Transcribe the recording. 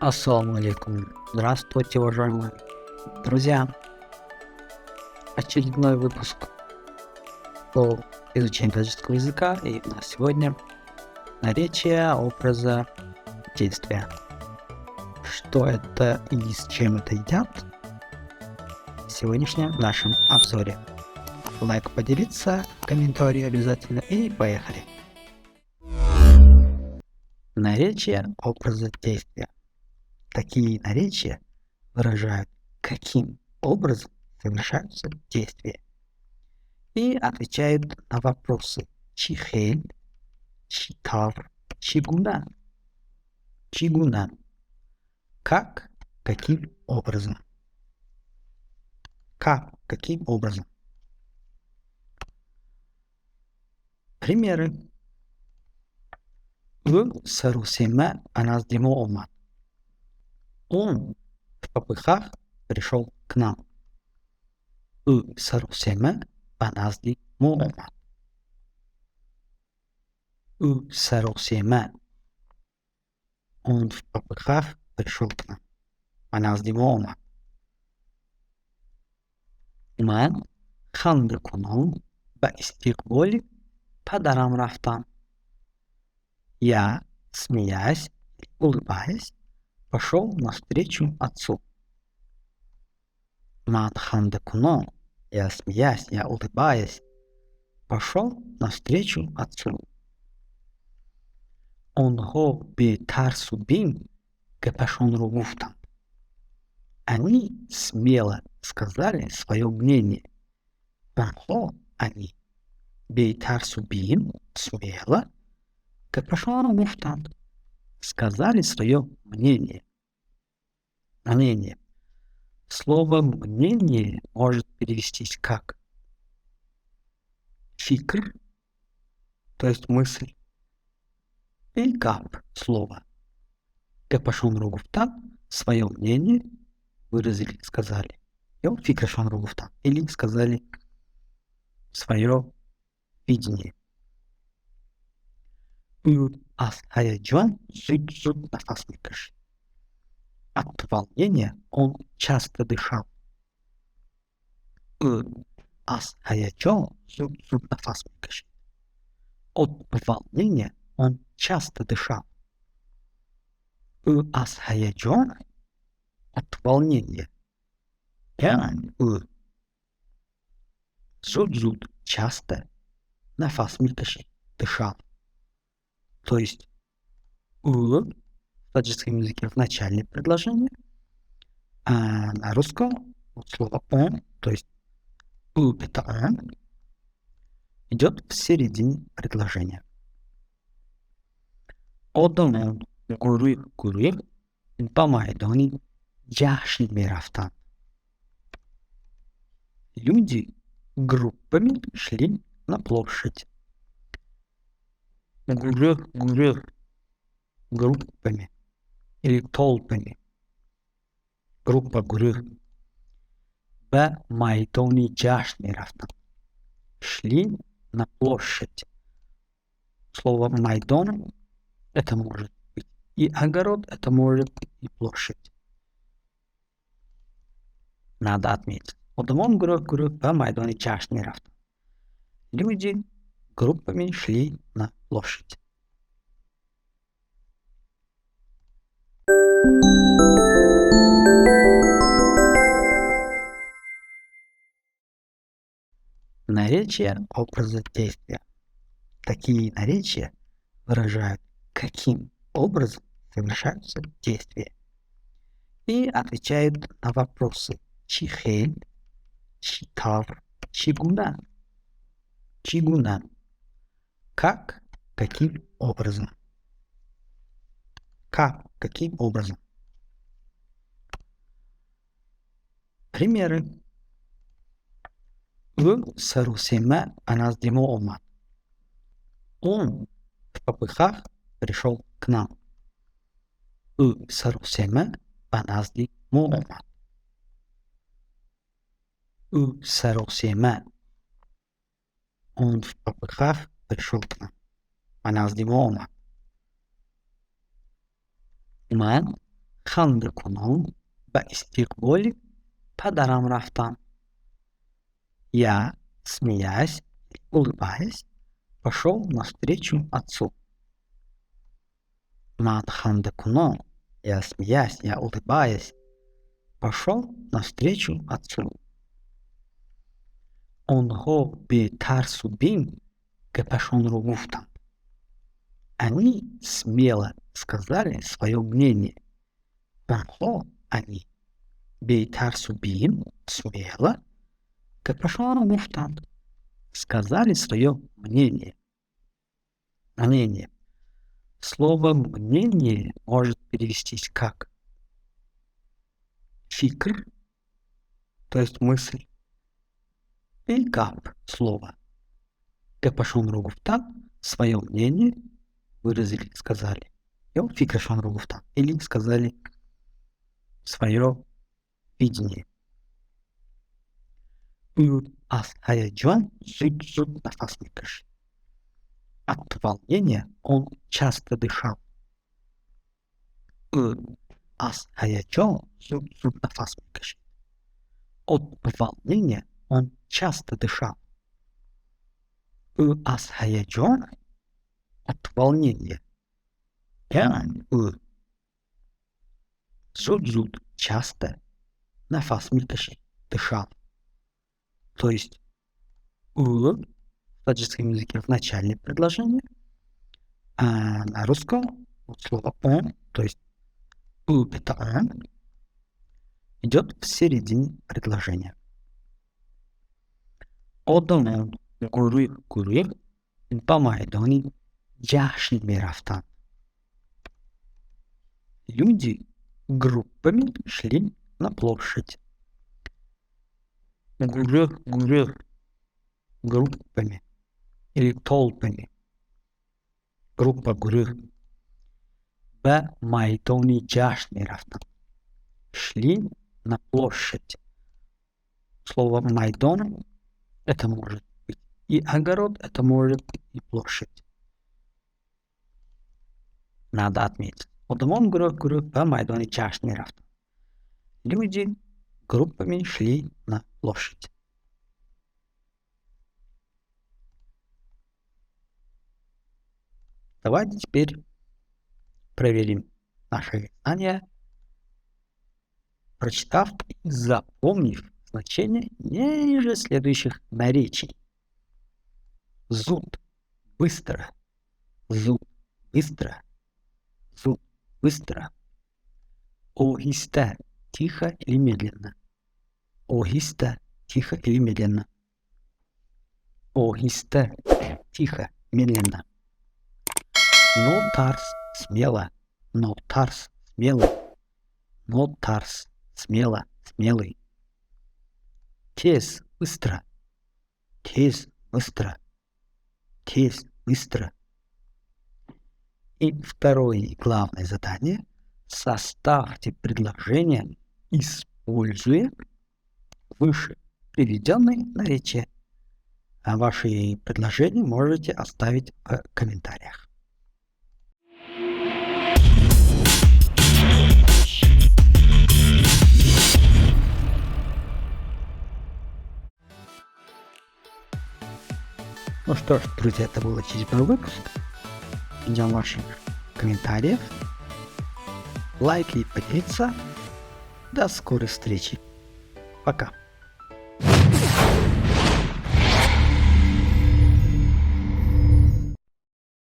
Ассаламу алейкум. Здравствуйте, уважаемые друзья. Очередной выпуск по изучению таджикского языка. И у нас сегодня наречие, образа, действия. Что это и с чем это едят? В сегодняшнем нашем обзоре. Лайк, поделиться, комментарий обязательно и поехали. Наречие, образа, действия. Такие наречия выражают, каким образом совершаются действия, и отвечают на вопросы чихель, читав, чигуна. Чигуна. Как, каким образом. Как, каким образом. Примеры. Сарусиме аназдимо омат. Он в попыхах пришел к нам. Сарусиме аназдимо омат. Сарусиме. Он в попыхах пришел к нам. Аназдимо омат. من خنده کنان و استقبال پدرم رفتم. Я, смеясь и улыбаясь, пошел навстречу отцу. Ман ханде куно, я, смеясь, я, улыбаясь, пошел навстречу отцу. Онхо бе тарсу бин капашонру гуфтам. Они смело сказали свое мнение. Онхо, они, бе тарсу бин, смело, капашонру гуфтам, сказали свое мнение. Мнение. Слово «мнение» может перевестись как фикр, то есть мысль, и кап слово. Капашон ругуфтан свое мнение выразили, сказали. Йо фикашон ругуфтан. Или сказали свое видение. Ас хаяджан зуд нафас микаш. От волнения он часто дышал. Ас хаяджан зуд нафас микаш. От волнения он часто дышал. Ас хаяджан от волнения. Зуд часто нафас микаш дышал. То есть в таджикском языке в начале предложения, а на русском слово он, то есть это он, идет в середине предложения. Одамон гуры по майдани джашн мерафтан. Люди группами шли на площадь. Группами или толпами. Группа гуры. Б майдани джашн мерафтан. Шли на площадь. Слово майдан это может быть и огород, это может быть и площадь. Надо отметить. Одамон гуру по майдану джашн мерафтан. Люди группами шли на площадь. Наречие, образа, действия. Такие наречия выражают, каким образом совершаются действия, и отвечают на вопросы чихель, читав, чигуна. Чигуна. Как, каким образом. Как, каким образом. Примеры. Сарусиме аназдимо омат. Он в попыхах пришел к нам. Сарусиме аназдимо омат. Сарусиме. Он в попыхах пришел к нам. Manazdivooma. من خنده کنان به استقبال پدرم رفتم. Я, смеясь, улыбаясь, пошел навстречу отцу. من خنده کنان, я смеясь, я улыбаясь, пошел навстречу отцу. آنها به ترس و بیم گپشان رو گفتند. Они смело сказали свое мнение. Они به ترس و بیم смело گپشان رو گفتند. Сказали свое мнение. Мнение. Слово мнение может перевестись как фикр, то есть мысль, и кап слово. Гепашон ругуфтан свое мнение выразили, сказали. Йо фикрашон ругуфтан. Или сказали свое видение. Ас хаяджан зуд нафас микаш. От волнения он часто дышал. Ас хаяджан зуд нафас микаш. От волнения он часто дышал. Ас хаяджан от волнения. Зуд часто нафас микаш дышал. То есть в таджикском языке в начале предложения, а на русском слово он, то есть это он, идет в середине предложения. Одамон гуру по Майдане джашни рафтан. Люди группами шли на площадь. Группами или толпами. Группа гуру. По Майдане джашни рафтан. Шли на площадь. Слово Майдан это может быть и огород, это может быть и площадь. Надо отметить. Одамон гуру по Майдане джашни рафтан. Люди группами шли на площадь. Давайте теперь проверим наши знания, прочитав и запомнив значение ниже следующих наречий. Зуд – быстро. Зуд – быстро. Зуд – быстро. Огиста – тихо или медленно. Огиста – тихо или медленно. Огиста – тихо, медленно. Но тарс – смело. Но тарс – смелый. Но тарс – смело, смелый. Тез – быстро. Тез – быстро. Тез – быстро. И второе и главное задание – составьте предложение, используя выше приведенные наречия. А ваши предложения можете оставить в комментариях. Ну что ж, друзья, это был очередной выпуск. Ждем ваших комментариев, лайки и поделиться. До скорой встречи. Пока.